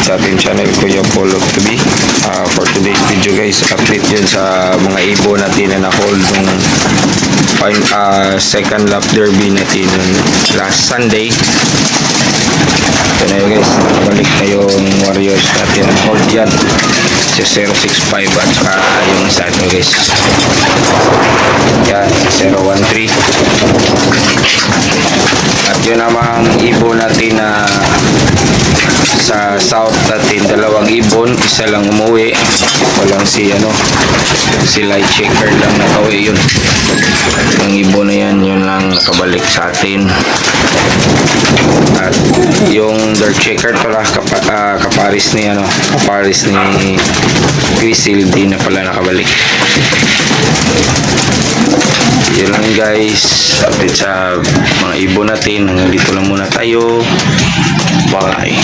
sa ating channel, Kuya Paul of TV. For today's video guys, update yun sa mga ibon natin na na-hold nung second lap derby natin last Sunday. Ito na yun guys, balik na yung Warriors natin na hold yan, si 065 at saka yung isa ito guys, yan, si 013. At yun namang ibon natin na sa south natin, dalawang ibon, isa lang umuwi, walang si light shaker lang nakauwi. Yun ang ibon na yan, yun lang nakabalik sa atin. At yung dark shaker pala kaparis ni Grizzle, di na pala nakabalik. Yun lang guys, update sa mga ibon natin. Hanggang dito lang muna tayo, bye.